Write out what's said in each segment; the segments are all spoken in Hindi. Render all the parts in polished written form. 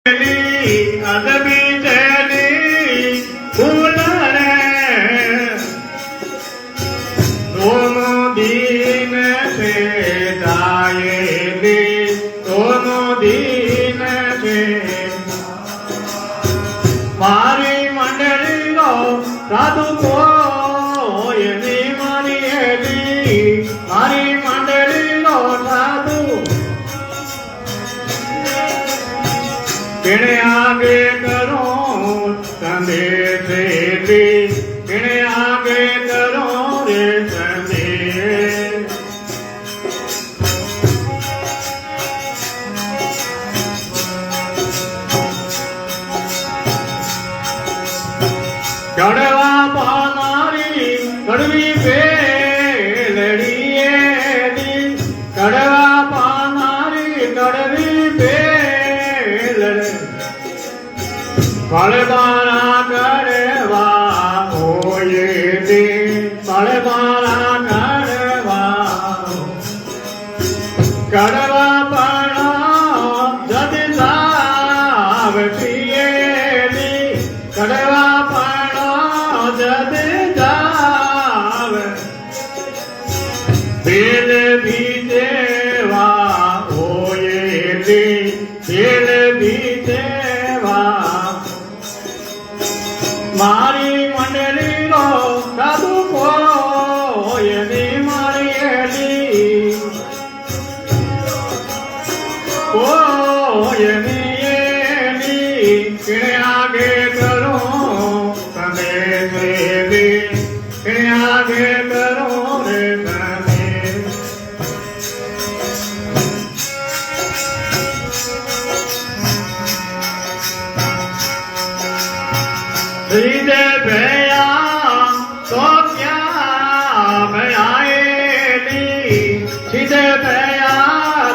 अदबी जैनी फूल रे दोनों दीन से जाएगी, दोनों दीन से मारी मंडली लो साधु को यदि मारी मारी मंडली लो साधु किणे आगे करो संदेश किणे आगे करो रे संदेश चढ़वा पानारी कड़वी पेलड़ी चढ़वा पानारी कड़वी पेलड़ी फलबारा करवा होये दे फलबारा करवा करवा पड़ा जद सावटिए दी करवा पड़ा जद जाव बेल भी देवा होये दे बेल भी देवा मारी मंडली लो साधु को यदि मारी यदि किणे आगे करो संदेश किणे आगे करो रे संदेश सीधे भैया तो क्या मैं आएली सीधे भैया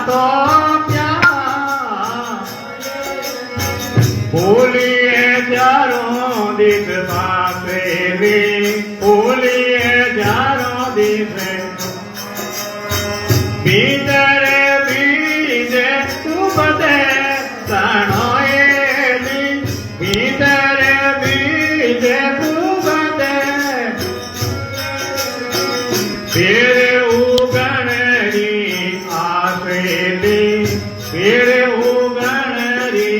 तो क्या बोलिए चारों दिस पासेली बोलिए चारों दिस भीतर बीजे तू बदे सनोएली भीतर बीजे तू बदे फिर उगणरी आसेली फिर उगणरी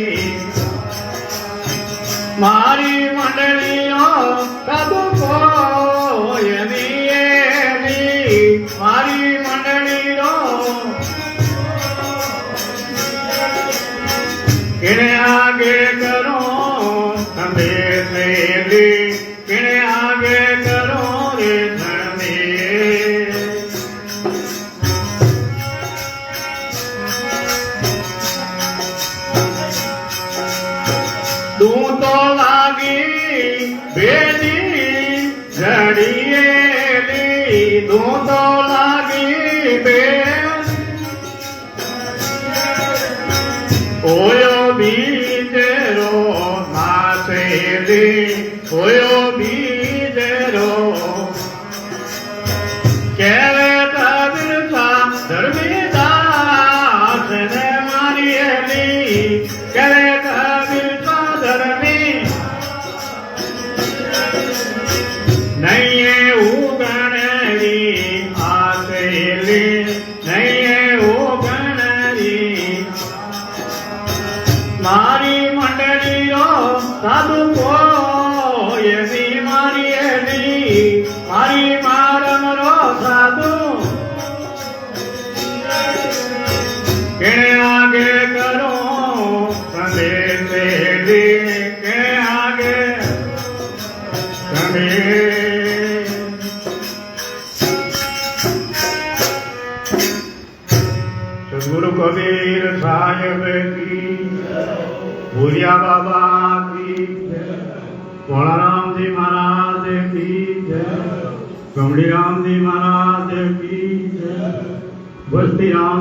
मारी मंडलियों कदू को यदि मारी मंडलियों किणे आगे करो संदेश किणे आगे करो रे संदेश तू तो लागी बेटी जड़िएली तू तो लागी बेटी ओयो बीजरो नासेली ओयो बीजरो केवे कबीर सा धर्मीदास ने मारिएली केवे कबीर सा धर्मी नहीं उगणरी आसेली नहीं उगणरी मारी मंडलियो साधु को यदि मारी मारी मारम रो साधु किणे आगे करो संदेश किणे आगे संदेश सदगुरु कबीर साहेब की भूरिया बाबा की कोलाराम जी महाराज की कमड़ी राम जी महाराज की बस्ती राम